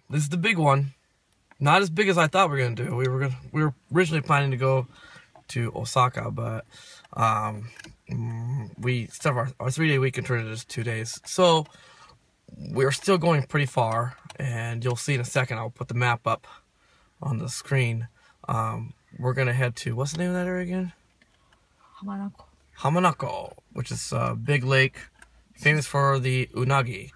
this is the big one. Not as big as I thought we were gonna do. We were originally planning to go to Osaka, but instead of our 3-day weekend turned into just 2 days. So we're still going pretty far, and you'll see in a second. I'll put the map up on the screen. We're gonna head to, what's the name of that area again? Hamanako. Hamanako, which is a big lake, famous for the unagi.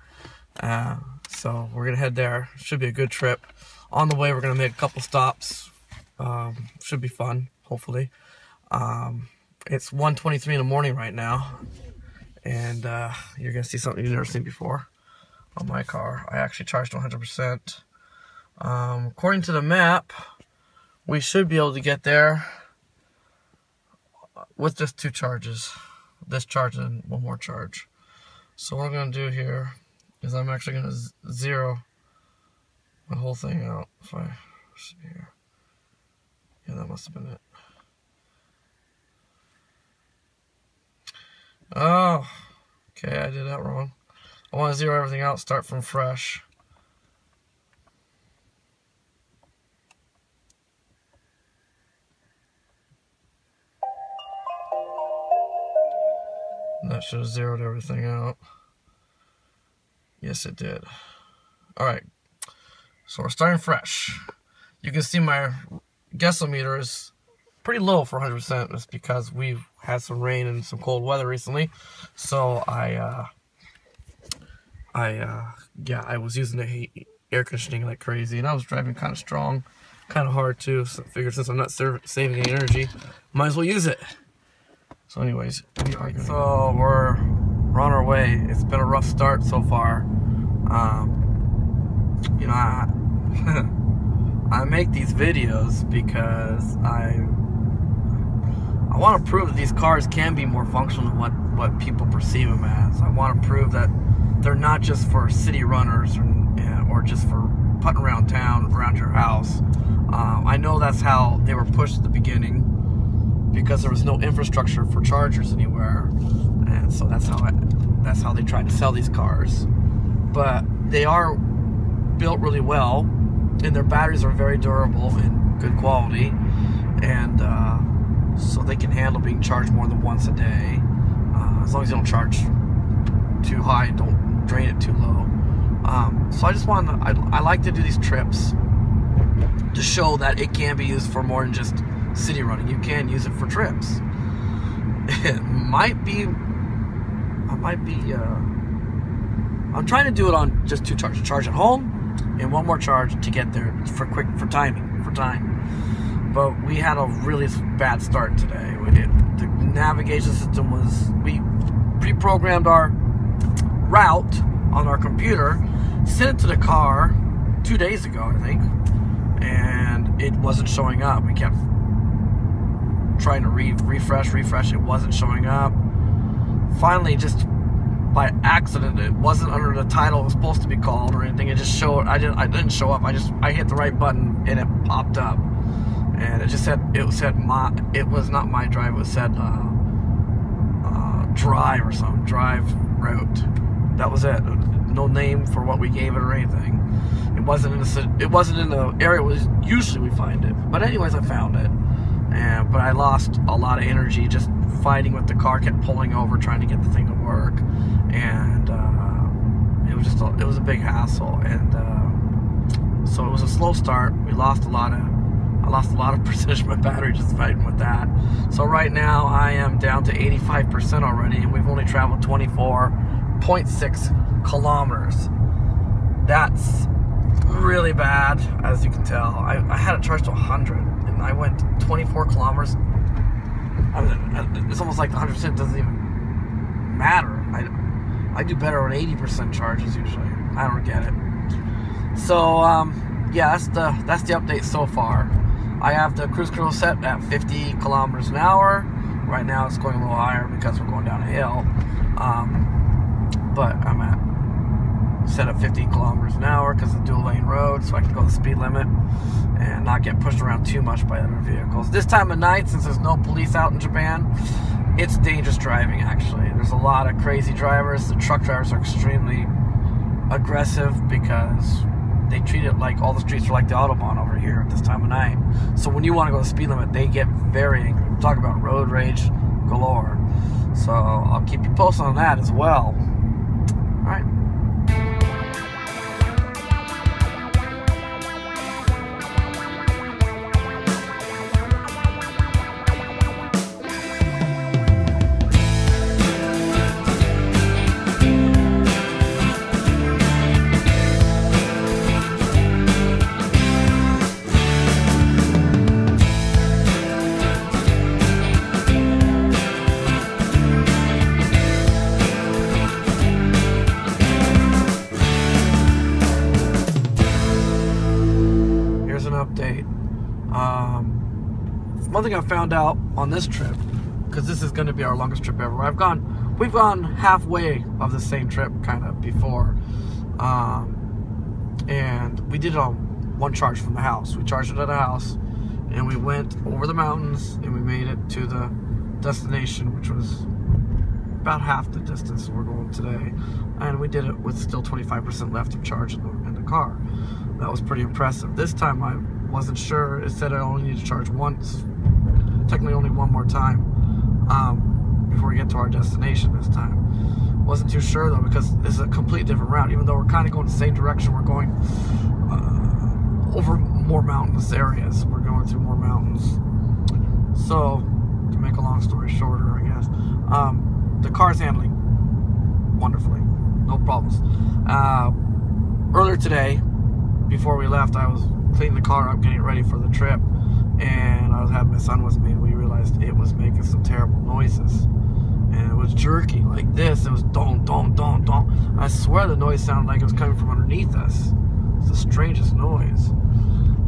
So we're gonna head there. Should be a good trip. On the way, we're gonna make a couple stops. Should be fun, hopefully. It's 1:23 in the morning right now, and you're gonna see something you've never seen before on my car. I actually charged 100%. According to the map, we should be able to get there with just 2 charges. This charge and 1 more charge. So what I'm gonna do here is I'm actually gonna zero the whole thing out. If I see here, yeah, that must have been it. Oh, okay, I did that wrong. I want to zero everything out, start from fresh. And that should have zeroed everything out. Yes, it did. Alright, so we're starting fresh. You can see my gasometer is pretty low for 100%. It's because we've had some rain and some cold weather recently. So I was using the air conditioning like crazy, and I was driving kind of strong, kind of hard too. So I figured since I'm not saving any energy, might as well use it. So anyways, so we're on our way. It's been a rough start so far. You know, I make these videos because I want to prove that these cars can be more functional than what people perceive them as. I want to prove that they're not just for city runners or just for putting around town, around your house. I know that's how they were pushed at the beginning, because there was no infrastructure for chargers anywhere, and so that's how they tried to sell these cars. But they are built really well, and their batteries are very durable and good quality, and so they can handle being charged more than once a day, as long as you don't charge too high and don't drain it too low. So I like to do these trips to show that it can be used for more than just city running. You can use it for trips. It might be, I'm trying to do it on just 2 charges. Charge at home and 1 more charge to get there for time. But we had a really bad start today. The navigation system we pre-programmed our route on our computer, sent it to the car 2 days ago, I think, and it wasn't showing up. We kept trying to refresh, it wasn't showing up. Finally, just by accident, it wasn't under the title it was supposed to be called or anything. It just showed. I didn't show up. I hit the right button and it popped up, and it just said, it was not my drive. It said drive or something, drive route. That was it. No name for what we gave it or anything. It wasn't in the area usually we find it. But anyways, I found it. But I lost a lot of energy just fighting with the car, kept pulling over, trying to get the thing to work, and it was a big hassle, and so it was a slow start. I lost a lot of precision in my battery just fighting with that. So right now I am down to 85% already, and we've only traveled 24.6 kilometers. That's really bad, as you can tell. I had it charged to 100, and I went 24 kilometers. It's almost like the 100% doesn't even matter. I do better on 80% charges usually. I don't get it. So yeah, that's the update so far. I have the cruise control set at 50 kilometers an hour. Right now it's going a little higher because we're going down a hill. But I'm set at 50 kilometers an hour because it's a dual lane road, so I can go the speed limit and not get pushed around too much by other vehicles. This time of night, since there's no police out in Japan, it's dangerous driving, actually. There's a lot of crazy drivers. The truck drivers are extremely aggressive because they treat it like all the streets are like the Autobahn over here at this time of night. So when you want to go the speed limit, they get very angry. Talk about road rage galore. So I'll keep you posted on that as well. All right. Update. One thing I found out on this trip, because this is going to be our longest trip ever. We've gone halfway of the same trip kind of before, and we did it on one charge from the house. We charged it at a house, and we went over the mountains, and we made it to the destination, which was about half the distance we're going today, and we did it with still 25% left of charge in the car. That was pretty impressive. This time I wasn't sure. It said I only need to charge once, technically only one more time, before we get to our destination this time. Wasn't too sure though, because this is a completely different route. Even though we're kind of going the same direction, we're going over more mountainous areas. We're going through more mountains. So, to make a long story shorter, I guess, the car's handling wonderfully, no problems. Earlier today, before we left, I was cleaning the car up, getting it ready for the trip, and I was having my son with me, and we realized it was making some terrible noises, and it was jerky like this. It was don don don don. I swear the noise sounded like it was coming from underneath us. It's the strangest noise,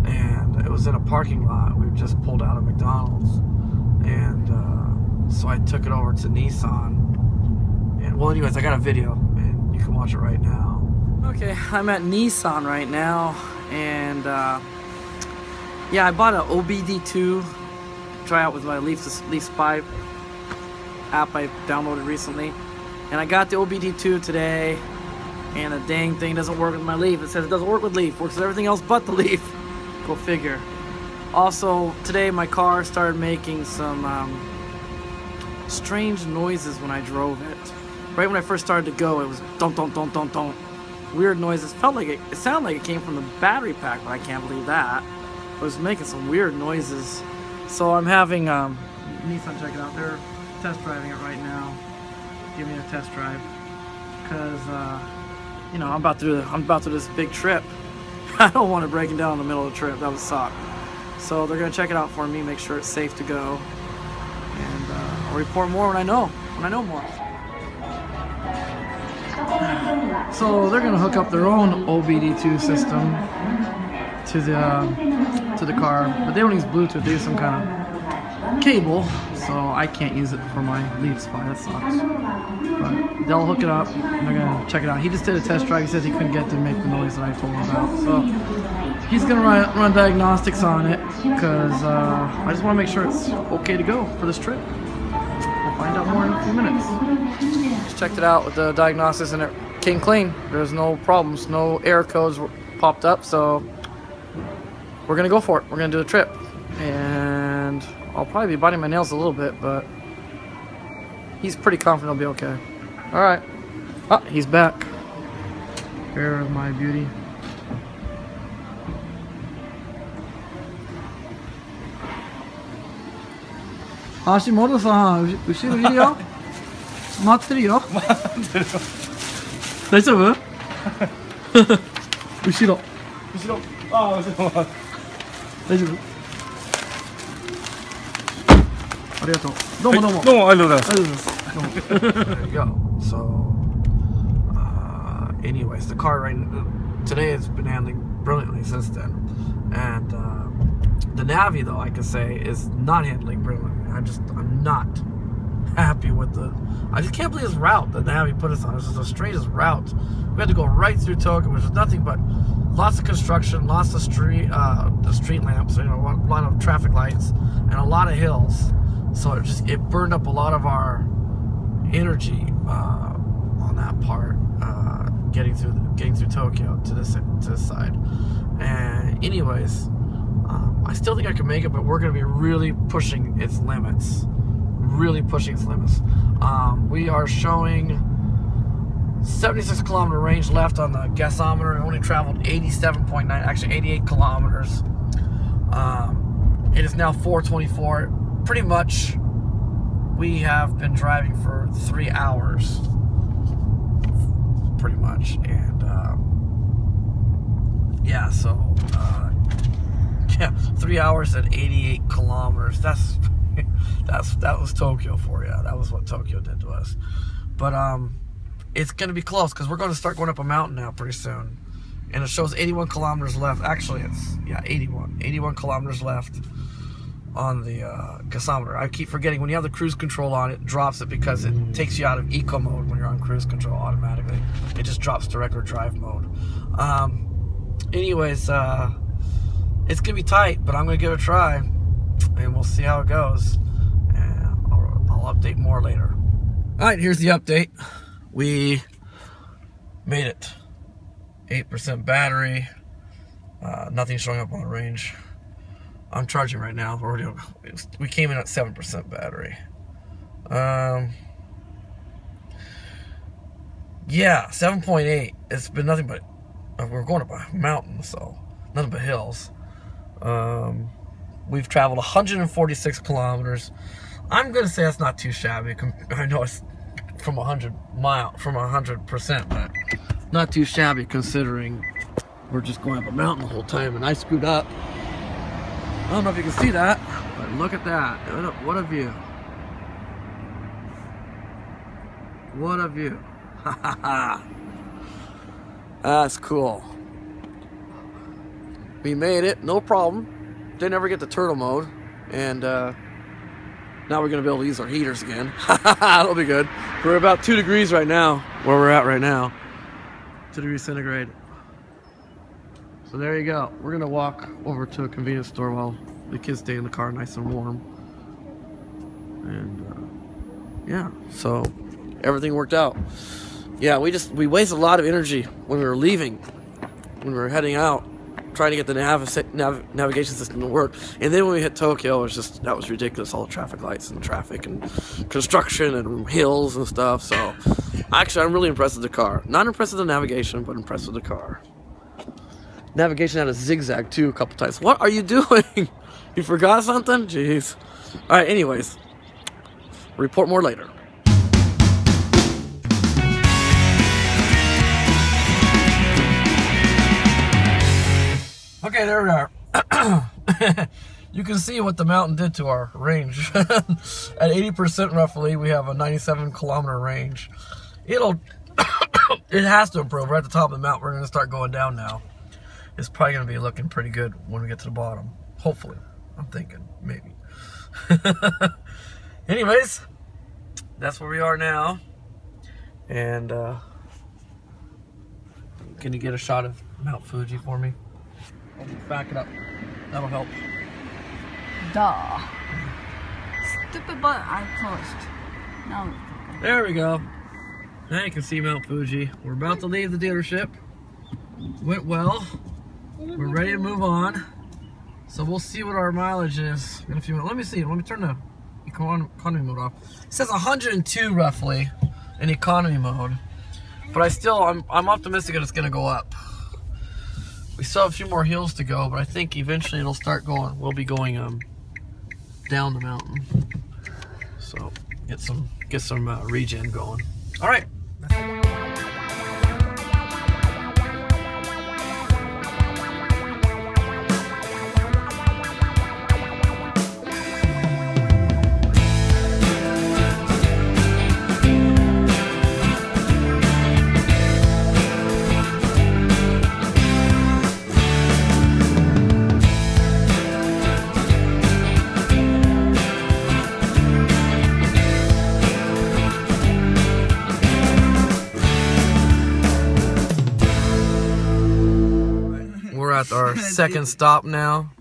and it was in a parking lot. We just pulled out of McDonald's, and so I took it over to Nissan, and well, anyways, I got a video, and you can watch it right now. Okay, I'm at Nissan right now, and yeah, I bought an OBD2 try out with my Leaf Spy app I downloaded recently, and I got the OBD2 today, and the dang thing doesn't work with my Leaf. It says it doesn't work with Leaf, works with everything else but the Leaf. Go figure. Also, today my car started making some strange noises when I drove it. Right when I first started to go, it was don't don't don't don't don't. Weird noises. It sounded like it came from the battery pack, but I can't believe that. It was making some weird noises. So I'm having Nissan check it out. They're test driving it right now. Give me a test drive, because you know, I'm about to do this big trip. I don't want it breaking down in the middle of the trip. That would suck. So they're gonna check it out for me, make sure it's safe to go, and I'll report more when I know more. So they're gonna hook up their own OBD2 system to the car, but they don't use Bluetooth. They use some kind of cable, so I can't use it for my Leaf Spy. That sucks. But they'll hook it up, and they're gonna check it out. He just did a test drive. He says he couldn't get to make the noise that I told him about, so he's gonna run diagnostics on it, because I just want to make sure it's okay to go for this trip. We'll find out more in a few minutes. Just checked it out with the diagnostics, and it came clean. There's no problems, no error codes popped up, so we're gonna go for it. We're gonna do the trip, and I'll probably be biting my nails a little bit, but he's pretty confident he'll be okay. All right. Ah, he's back. Here's my beauty. Hashimoto-san, 後ろいるよ。待ってるよ。大丈夫？後ろ。ああ、後ろ。大丈夫？ありがとう。どうもどうも。どうもありがとうございます。ありがとうございます。There you go. So, anyways, the car today has been handling brilliantly since then, and the Navi, though, I can say, is not handling brilliantly. I'm not happy with I just can't believe this route that the Navi put us on. This is the straightest route. We had to go right through Tokyo, which was nothing but lots of construction, lots of street lamps, you know, a lot of traffic lights, and a lot of hills. So it burned up a lot of our energy on that part. getting through Tokyo to this side. And anyways, I still think I can make it, but we're going to be really pushing its limits. We are showing 76 kilometer range left on the gasometer. I only traveled 87.9, actually 88 kilometers. It is now 4:24. Pretty much, we have been driving for 3 hours. Pretty much, and yeah, so yeah, 3 hours at 88 kilometers. That was Tokyo for you. That was what Tokyo did to us. But it's gonna be close because we're going to start going up a mountain now pretty soon, and it shows 81 kilometers left. Actually, it's 81 kilometers left on the gasometer. I keep forgetting when you have the cruise control on, it drops it because it takes you out of eco mode when you're on cruise control automatically. It just drops to regular drive mode. Anyways, it's gonna be tight, but I'm gonna give it a try, and we'll see how it goes. And I'll update more later. All right, here's the update. We made it. 8% battery. Nothing showing up on the range. I'm charging right now. We came in at 7% battery. Yeah, 7.8. It's been nothing but, we're going up a mountain, so nothing but hills. We've traveled 146 kilometers. I'm gonna say that's not too shabby. I know it's from 100%, but not too shabby considering we're just going up a mountain the whole time. And I screwed up. I don't know if you can see that, but look at that. What a view. What a view. That's cool. We made it, no problem. Didn't ever get to turtle mode. And now we're going to be able to use our heaters again. That'll be good. We're about 2 degrees right now, where we're at right now. 2 degrees centigrade. So there you go. We're gonna walk over to a convenience store while the kids stay in the car nice and warm. And yeah, so everything worked out. Yeah, we wasted a lot of energy when we were leaving, when we were heading out, trying to get the navigation system to work. And then when we hit Tokyo, it was just, that was ridiculous. All the traffic lights and traffic and construction and hills and stuff. So actually, I'm really impressed with the car. Not impressed with the navigation, but impressed with the car. Navigation had a zigzag too a couple times. What are you doing? You forgot something? Jeez. All right, anyways. Report more later. Okay, there we are. You can see what the mountain did to our range. At 80% roughly, we have a 97 kilometer range. It has to improve. We're at the top of the mountain. We're going to start going down now. It's probably going to be looking pretty good when we get to the bottom. Hopefully. I'm thinking. Maybe. Anyways, that's where we are now. And, can you get a shot of Mt.Fuji for me? I'll back it up. That'll help. Duh. Stupid button I pushed. No. There we go. Now you can see Mt.Fuji. We're about to leave the dealership. Went well. We're ready to move on. So we'll see what our mileage is in a few minutes. Let me see. Let me turn the economy mode off. It says 102 roughly in economy mode. But I'm optimistic that it's going to go up. We still have a few more hills to go, but I think eventually it'll start going. We'll be going down the mountain. So get some regen going. All right. Our second stop now.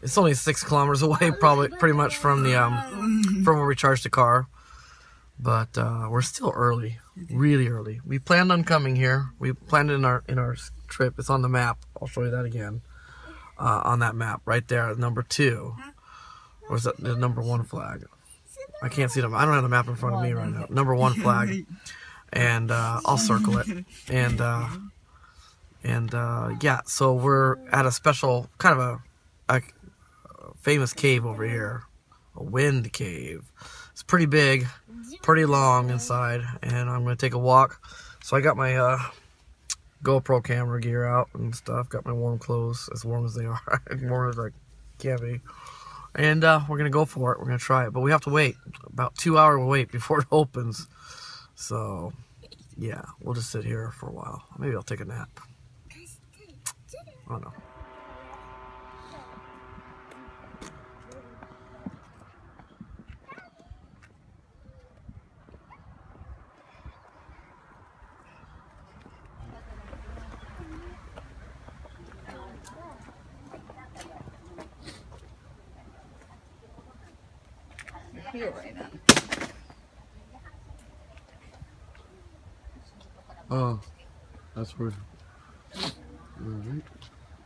It's only 6 kilometers away, probably pretty much from the from where we charged the car. But we're still early, really early. We planned on coming here. We planned it in our trip. It's on the map. I'll show you that again. On that map, right there, number 2. Or is that the number 1 flag? I can't see them. I don't have the map in front of me right now. Number 1 flag, and I'll circle it. And yeah, so we're at a special kind of a famous cave over here, a wind cave. It's pretty big, pretty long inside, and I'm gonna take a walk. So I got my GoPro camera gear out and stuff. Got my warm clothes, as warm as they are, as warm as I can be. And we're gonna go for it. We're gonna try it, but we have to wait about 2-hour wait before it opens. So yeah, we'll just sit here for a while. Maybe I'll take a nap. I don't know. Here right now. Oh, that's weird. Alright.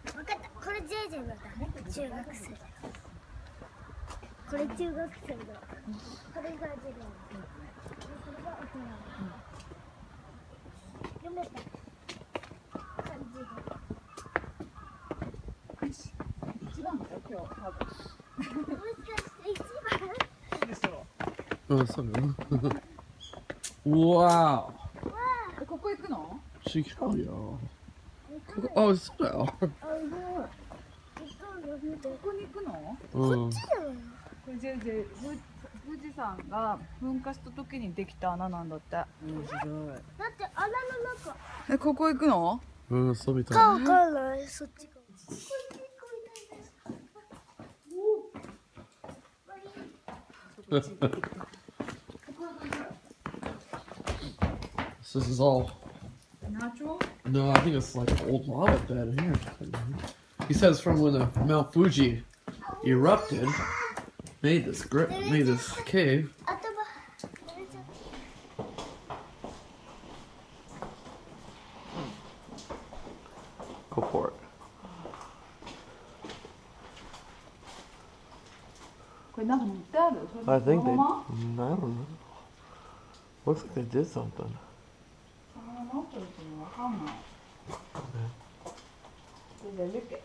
分かった。これ JJ だったね。中学生。これ中学生だ。これが JJ だ。これが大人だ。読めた感じで。一番だよ今日多分。もしかして一番？でしょ。Oh, it's so good. Wow. ここ行くの？ Chicago. Oh, it's so good. ここに行くの？こっちだよ。これ富士山が噴火した時にできた穴なんだって。面白い。だって穴の中。ここ行くの？そうみたい。わかんない。そっちが。This is all. Natural? No, I think it's like an old lava bed here. He says from when the Mt.Fuji erupted, made this cave. 頭。濡れちゃった。 Go for it. これなんか塗ってある？ I think そ they. のま I don't know. Looks like they did something. そのまま？これわかんない。じゃあルケ。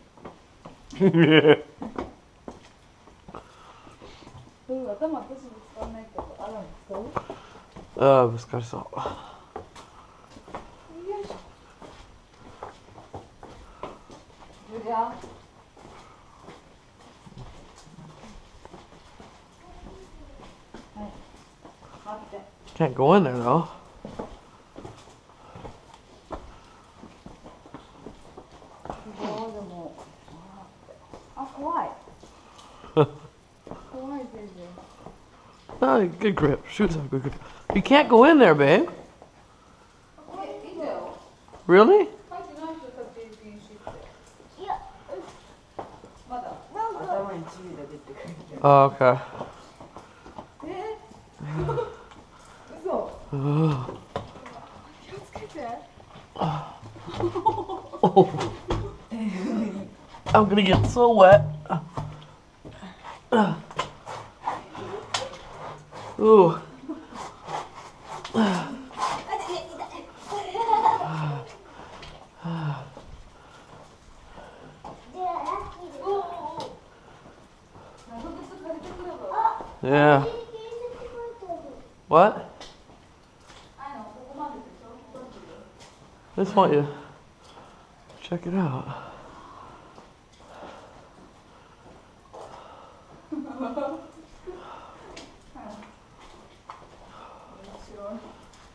頭私も使わないけど、あら使う？ 難しそう。よいしょ。じゃあ。Can't go in there though. 怖い。怖い全然。Oh, good grip. Shoes have good grip. You can't go in there, babe. Really? 入ってない人たち禁止って。いや、まだ。頭にチビが出てくる。Oh, okay. 嘘。気をつけて。I'm gonna get so wet. Ooh. Yeah. What? I just want you to check it out.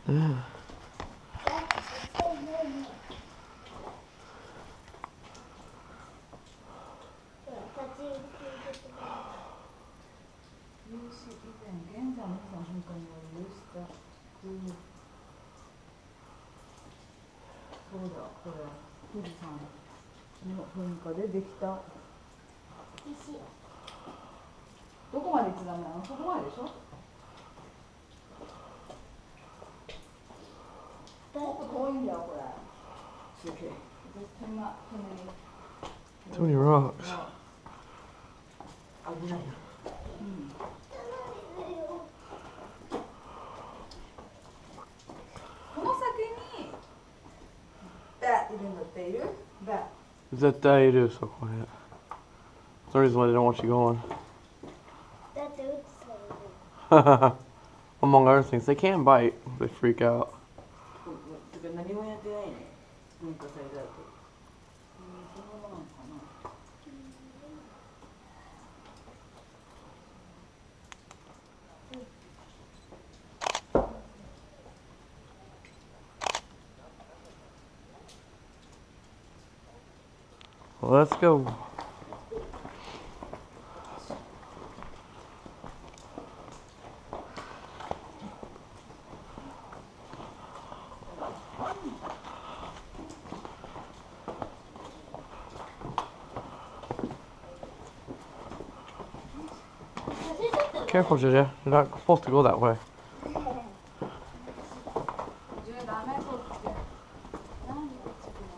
Yeah. Mt.Fujiどこまで行っちゃダメなの？そこまででしょ？ Too many rocks. 危ないよ。この先にバッいるんだっている？バッ。絶対いるそこに。That's the reason why they don't want you going. だって撃つからね。 Among other things, they can bite. They freak out. てか何もやってないね。文化祭だと。そのままなのかな。 Well, let's go. Careful, Julia. You're not supposed to go that way. ダメそうって。何でこっち行くの？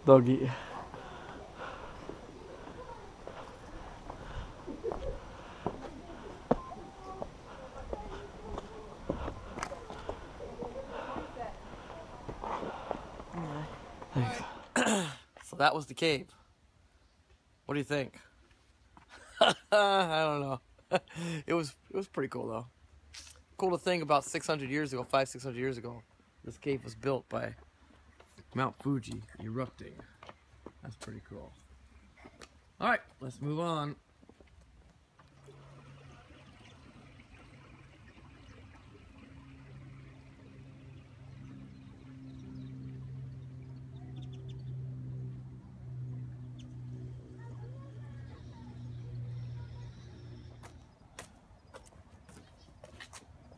Doggy. So that was the cave. What do you think? I don't know. It was pretty cool though. Cool to think about 600 years ago, 500-600 years ago, this cave was built by Mt.Fuji erupting. That's pretty cool. All right, let's move on.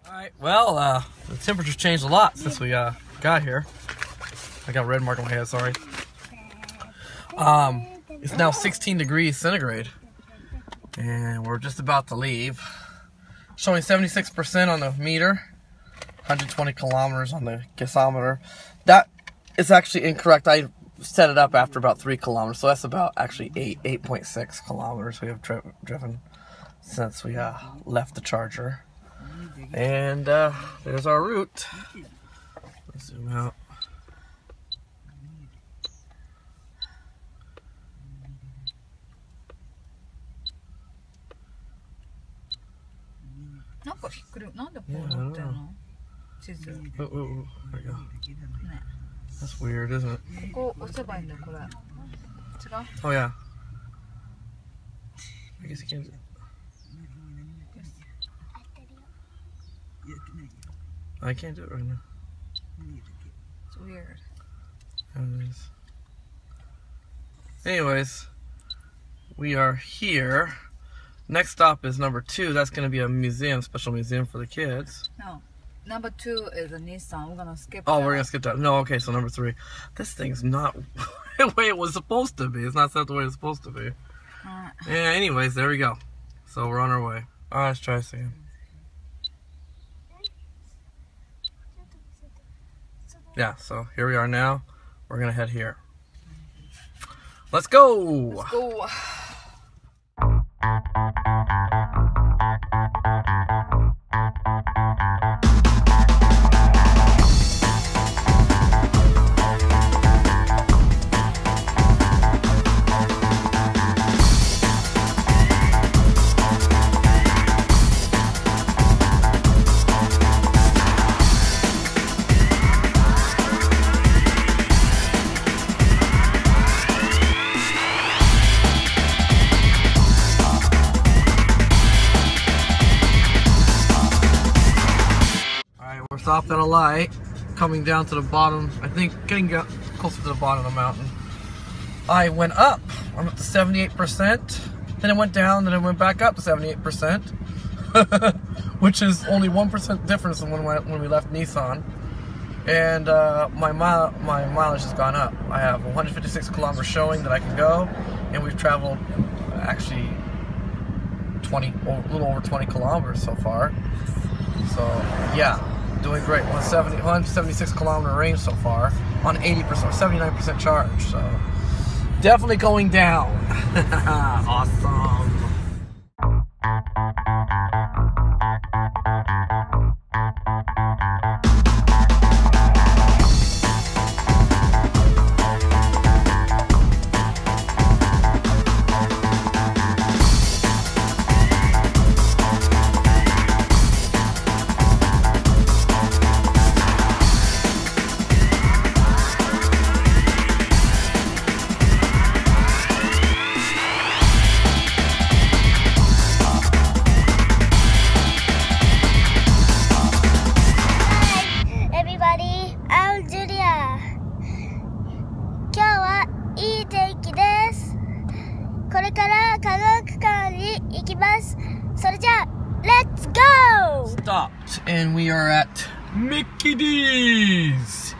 Alright, well, the temperature's changed a lot since we got here. I got a red mark on my head, sorry. It's now 16 degrees centigrade. And we're just about to leave. Showing 76% on the meter. 120 kilometers on the gasometer. That is actually incorrect. I set it up after about 3 kilometers. So that's about actually 8.6 kilometers we have driven since we left the charger. And there's our route. Let's zoom out. Oh, there we go. That's weird, isn't it? Oh yeah. I guess you can't. I can't do it right now. It's weird. Anyways, we are here. Next stop is number 2. That's going to be a museum, special museum for the kids. No. Number 2 is a Nissan. We're gonna skip Oh, that. we're going to skip that. No, okay, so number 3. This thing's not the way it was supposed to be. It's not set the way it's supposed to be. Yeah, anyways, there we go. So we're on our way. Alright, let's try this again. Yeah, so here we are now. We're going to head here. Let's go! Let's go! Stopped at a light, coming down to the bottom, I think getting closer to the bottom of the mountain. I went up, I'm up to 78%, then it went down, then it went back up to 78%, which is only 1% difference than when we left Nissan. and my mileage has gone up. I have 156 kilometers showing that I can go, and we've traveled actually a little over 20 kilometers so far. So yeah, doing great. 176 kilometer range so far on 80%, 79% charge. So definitely going down. Awesome. Stopped, and we are at Mickey D's.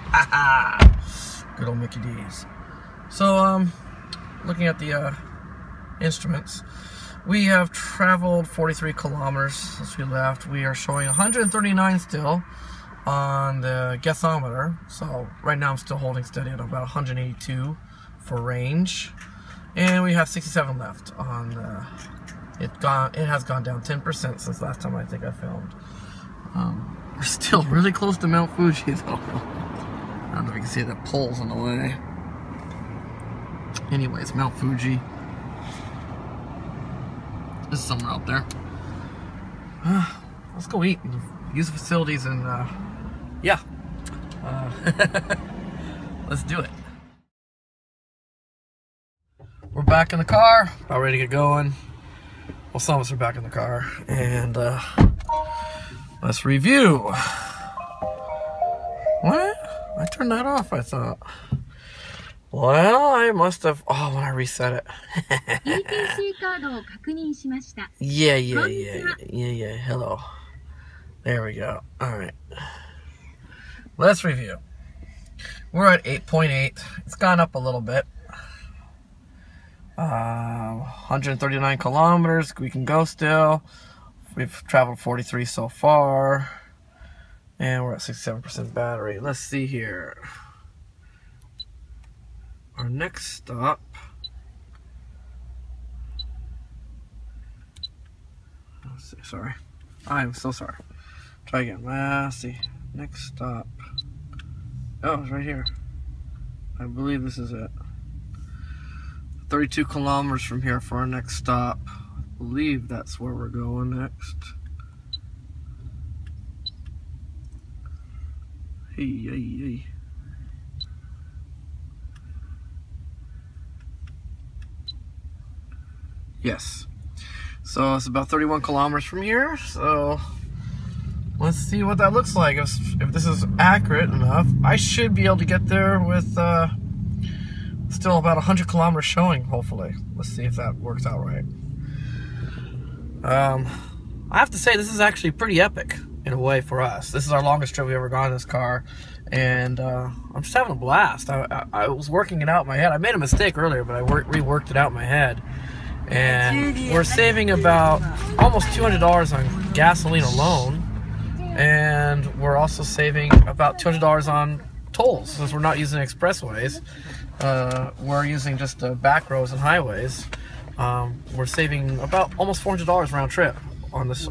Good old Mickey D's. So, looking at the instruments, we have traveled 43 kilometers since we left. We are showing 139 still on the guessometer. So right now I'm still holding steady at about 182 for range, and we have 67 left on the. It has gone down 10% since last time I think I filmed. We're still really close to Mt.Fuji though. I don't know if you can see the poles on the way. Anyways, Mt.Fuji. This is somewhere out there. Let's go eat and use the facilities, and yeah. Let's do it. We're back in the car, about ready to get going. Well, some of us are back in the car, and let's review. What? I turned that off, I thought. Well, I must have. Oh, when I reset it. Yeah. Hello. There we go. All right. Let's review. We're at 8.8. It's gone up a little bit. 139 kilometers. We can go still. We've traveled 43 so far, and we're at 67% battery. Let's see here. Our next stop. Let's see. Sorry, I'm so sorry. Try again. Let's see. Next stop. Oh, it's right here. I believe this is it. 32 kilometers from here for our next stop. I believe that's where we're going next. Hey. Yes. So it's about 31 kilometers from here. So let's see what that looks like. If this is accurate enough, I should be able to get there with still about 100 kilometers showing, hopefully. Let's see if that works out right. I have to say, this is actually pretty epic in a way for us. This is our longest trip we've ever gone in this car, and I'm just having a blast. I was working it out in my head. I made a mistake earlier, but I reworked it out in my head, and we're saving about almost $200 on gasoline alone, and we're also saving about $200 on tolls, since we're not using expressways. We're using just back roads and highways. We're saving about almost $400 round trip on this.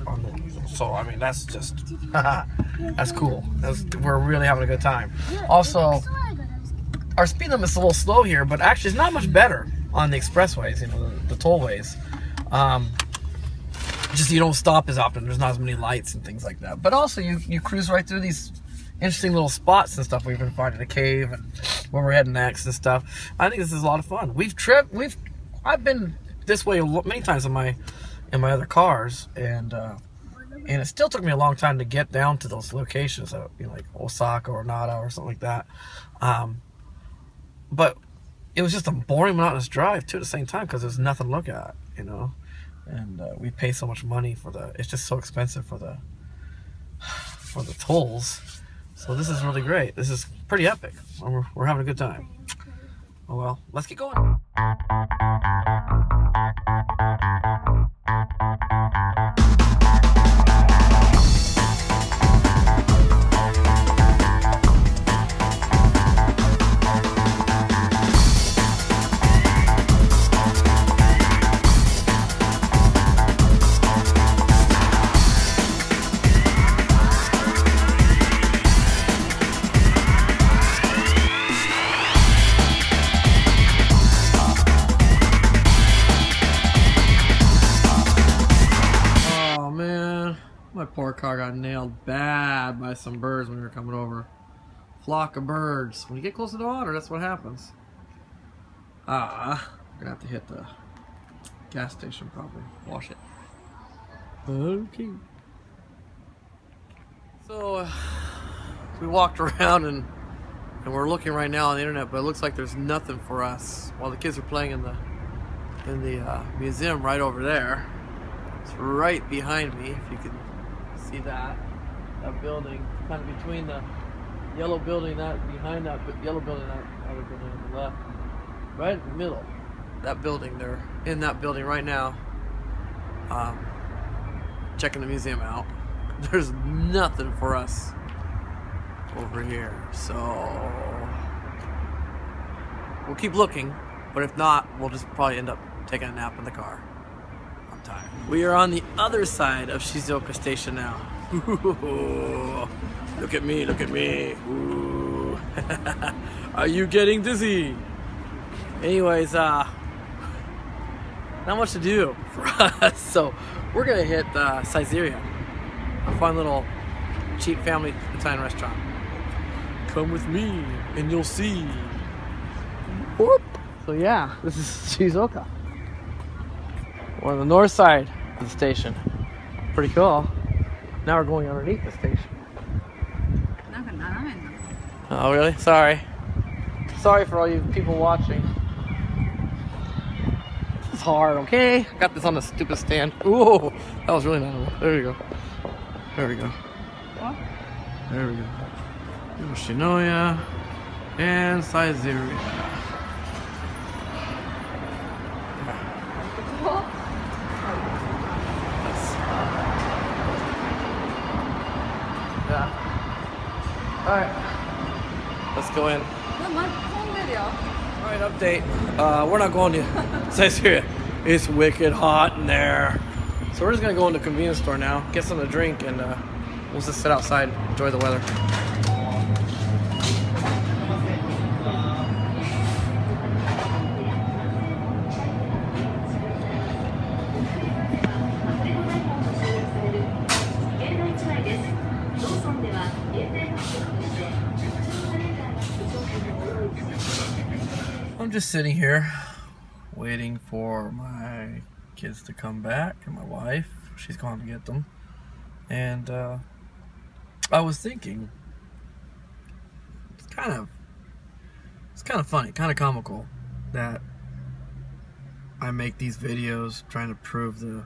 So I mean, that's just that's cool. We're really having a good time. Also, our speed limit's a little slow here, but actually it's not much better on the expressways. You know, the tollways. Just you don't stop as often. There's not as many lights and things like that. But also you cruise right through these interesting little spots and stuff we've been finding, a cave and where we're heading next and stuff. I think this is a lot of fun. I've been this way many times in my other cars, and it still took me a long time to get down to those locations, you know, like Osaka or Nara or something like that. But it was just a boring, monotonous drive too at the same time, because there's nothing to look at, you know. And we pay so much money for it's just so expensive for the tolls. So this is really great. This is pretty epic. We're having a good time. Oh well, let's get going. My poor car got nailed bad by some birds when we were coming over. Flock of birds. When you get close to the water, that's what happens. We're gonna have to hit the gas station probably. Wash it. Okay. So we walked around and we're looking right now on the internet, but it looks like there's nothing for us. While the kids are playing in the museum right over there. It's right behind me, if you can see that building, kind of between the yellow building, behind that yellow building, that other building on the left, right in the middle. That building, they're in that building right now, checking the museum out. There's nothing for us over here, so we'll keep looking, but if not, we'll just probably end up taking a nap in the car. I'm tired. We are on the other side of Shizuoka Station now. Ooh, look at me, look at me. Ooh. Are you getting dizzy? Anyways, not much to do for us, so we're gonna hit Sightseeing, a fun little cheap family Italian restaurant. Come with me and you'll see. Whoop. So yeah, this is Shizuoka. We're on the north side of the station. Pretty cool. Now we're going underneath the station. Oh really? Sorry. Sorry for all you people watching. It's hard, okay? I got this on the stupid stand. Ooh, that was really nice. There we go. There we go. What? There we go. Yoshinoya and Sightseeing. Yeah. Alright. Let's go in. Alright, update. We're not going to Sightseeing. It's wicked hot in there. So we're just gonna go into the convenience store now, get something to drink, and we'll just sit outside, enjoy the weather. I'm just sitting here waiting for my kids to come back and my wife. She's gone to get them. And I was thinking, it's kind of funny, kind of comical that I make these videos trying to prove the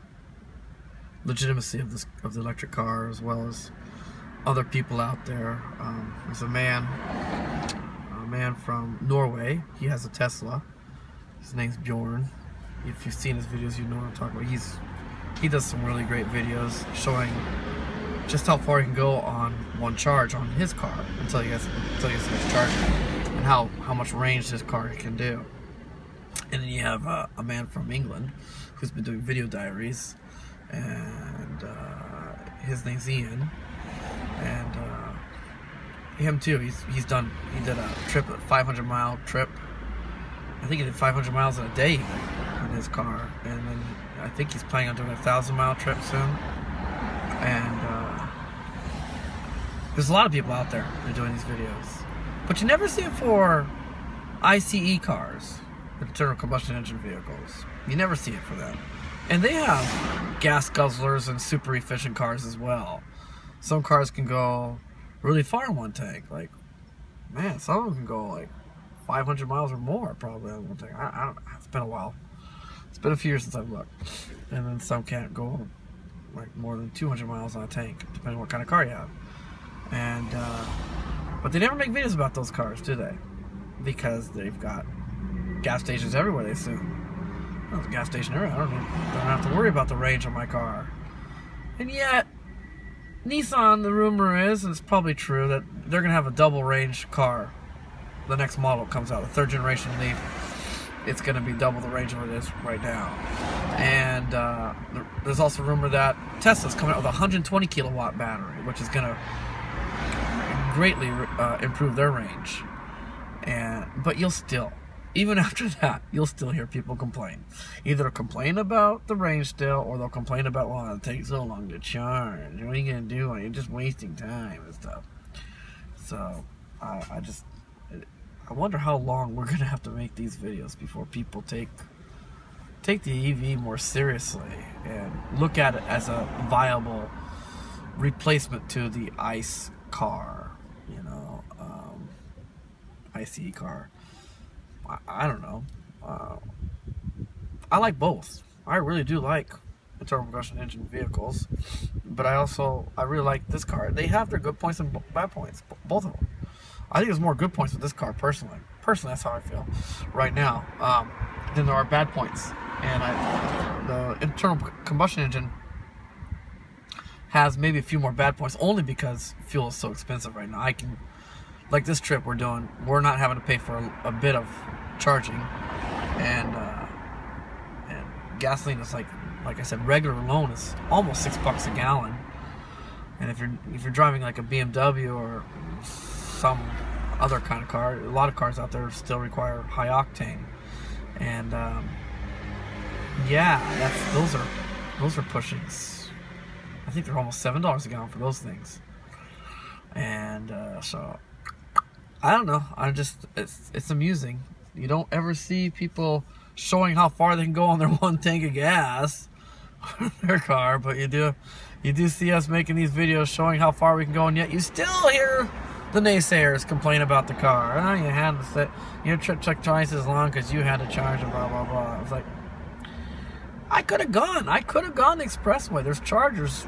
legitimacy of the electric car, as well as other people out there. There's a man from Norway. He has a Tesla. His name's Bjorn. If you've seen his videos, you know what I'm talking about. He does some really great videos showing just how far he can go on one charge on his car until he gets his charge, and how much range his car can do. And then you have a man from England who's been doing video diaries, and his name's Ian, and him too. He did a trip, a 500-mile trip. I think he did 500 miles in a day in his car, and then I think he's planning on doing a 1,000-mile trip soon. And there's a lot of people out there that are doing these videos, but you never see it for ICE cars, internal combustion engine vehicles. You never see it for them. And they have gas guzzlers and super efficient cars as well. Some cars can go really far in one tank. Like, man, some of them can go like 500 miles or more probably on one tank. I don't know. It's been a while. It's been a few years since I've looked. And then some can't go like more than 200 miles on a tank, depending on what kind of car you have. And But they never make videos about those cars, do they? Because they've got gas stations everywhere, they assume. Well, there's a gas station everywhere. I don't have to worry about the range of my car. And yet, Nissan, the rumor is, and it's probably true, that they're going to have a double range car. The next model comes out, the 3rd generation Leaf. It's going to be double the range of it is right now. And there's also rumor that Tesla's coming out with a 120 kilowatt battery, which is going to greatly improve their range. But you'll still, even after that, you'll still hear people complain. Either complain about the range still, or they'll complain about, well, it takes so long to charge. What are you going to do? You're just wasting time and stuff. So, I wonder how long we're going to have to make these videos before people take the EV more seriously and look at it as a viable replacement to the ICE car, you know, ICE car. I don't know. I like both. I really do like internal combustion engine vehicles, but I really like this car. They have their good points and bad points, both of them. I think there's more good points with this car personally. Personally, that's how I feel right now. Than there are bad points. And the internal combustion engine has maybe a few more bad points, only because fuel is so expensive right now. Like this trip we're doing, we're not having to pay for a bit of charging, and gasoline is like I said, regular alone is almost $6 a gallon. And if you're driving like a BMW or some other kind of car, a lot of cars out there still require high octane, and yeah, those are pushing. I think they're almost $7 a gallon for those things, and so I don't know. It's amusing. You don't ever see people showing how far they can go on their one tank of gas on their car, but you do see us making these videos showing how far we can go, and yet you still hear the naysayers complain about the car. Oh, you had to sit, your trip took twice as long because you had to charge and blah blah blah. I was like, I could have gone the expressway. There's chargers.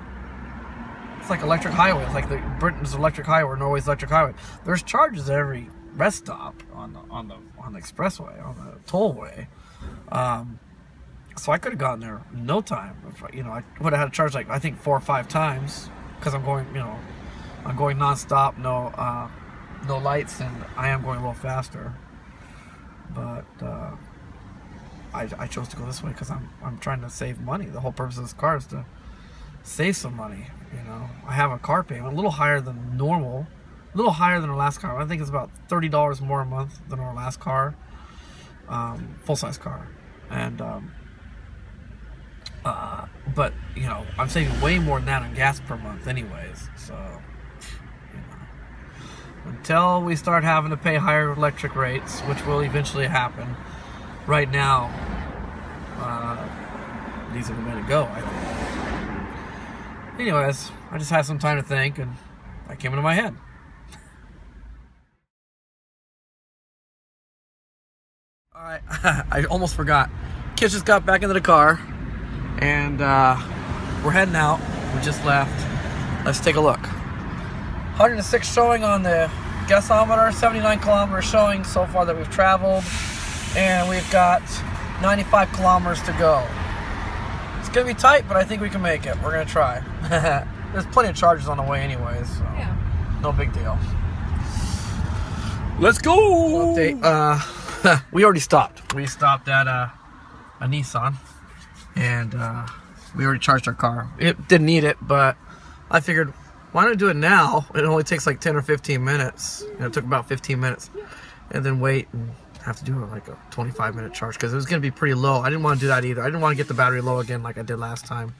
It's like electric highway. It's like the Britain's electric highway or Norway's electric highway. There's chargers at every rest stop on the expressway, on the tollway. So I could have gotten there in no time. If, I would have had to charge like I think 4 or 5 times, because I'm going non-stop, no lights, and I am going a little faster. But I chose to go this way because I'm trying to save money. The whole purpose of this car is to save some money. I have a car payment a little higher than normal, a little higher than our last car. I think it's about $30 more a month than our last car, full-size car, and but I'm saving way more than that on gas per month anyways. So until we start having to pay higher electric rates, which will eventually happen, right now these are the way to go, I think. Anyways, I just had some time to think, and that came into my head. Alright, I almost forgot. Kids just got back into the car, and we're heading out. We just left. Let's take a look. 106 showing on the gasometer, 79 kilometers showing so far that we've traveled, and we've got 95 kilometers to go. It's gonna be tight, but I think we can make it. We're gonna try. There's plenty of charges on the way anyways, so yeah, no big deal. Let's go! Update. We already stopped. We stopped at a Nissan, and we already charged our car. It didn't need it, but I figured, why not do it now? It only takes like 10 or 15 minutes. It took about 15 minutes, and then wait and have to do like a 25-minute charge because it was going to be pretty low. I didn't want to do that either. I didn't want to get the battery low again like I did last time.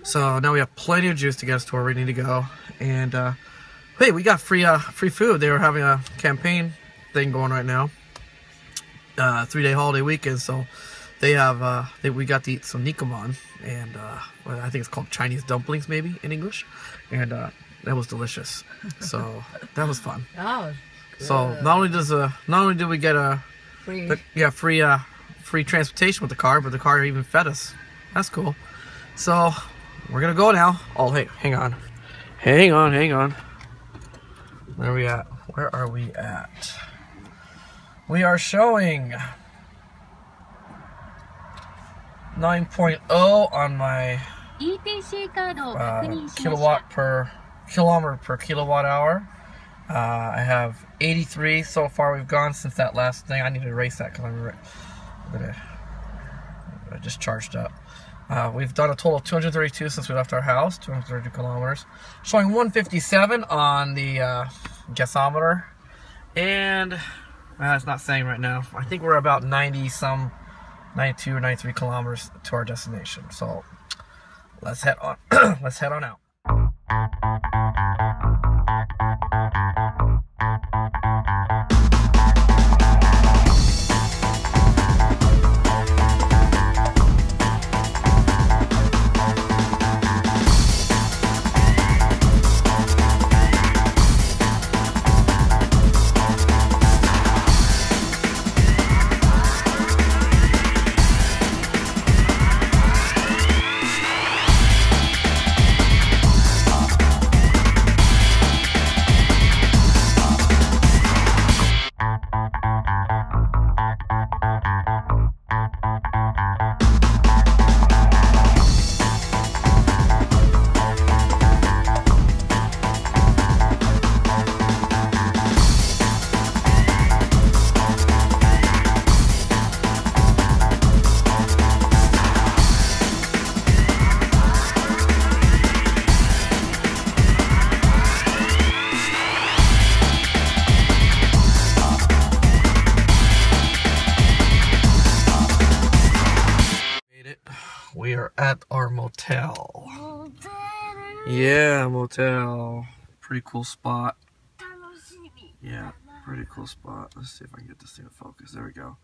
So now we have plenty of juice to get us to where we need to go. And hey, we got free food. They were having a campaign thing going right now, 3-day holiday weekend. So they have we got to eat some nikomon, and I think it's called Chinese dumplings maybe in English, and that was delicious. So that was fun. Oh, so not only did we get free transportation with the car, but the car even fed us. That's cool. So we're gonna go now. Oh, hey, hang on. Where are we at? Where are we at? We are showing 9.0 on my kilometer per kilowatt hour. I have 83 so far. We've gone since that last thing. I need to erase that because I just charged up. We've done a total of 232 since we left our house, 232 kilometers. Showing 157 on the gasometer. And it's not saying right now. I think we're about 90 92 or 93 kilometers to our destination. So let's head on. Let's head on out. We are at our motel. Yeah, motel. Pretty cool spot. Yeah, pretty cool spot. Let's see if I can get this thing to focus. There we go.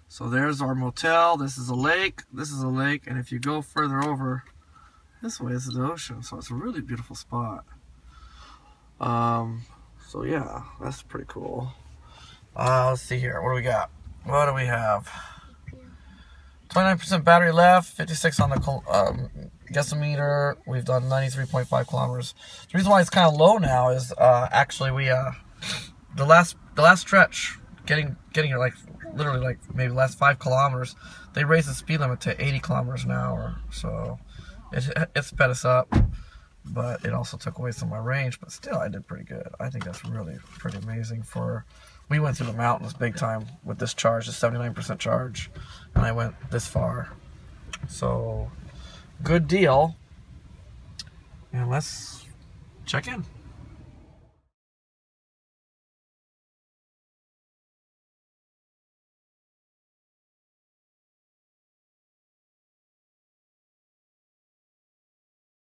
So there's our motel. This is a lake. This is a lake. And if you go further over, this way is the ocean. So it's a really beautiful spot. So yeah, that's pretty cool. Let's see here. What do we got? What do we have? 29% battery left, 56 on the gasometer. We've done 93.5 kilometers. The reason why it's kind of low now is actually we the last stretch, getting like literally like maybe the last 5 kilometers, they raised the speed limit to 80 kilometers an hour. So it sped us up, but it also took away some of my range. But still, I did pretty good. I think that's really pretty amazing for. We went through the mountains big time with this charge, the 79% charge, and I went this far. So, good deal. And let's check in.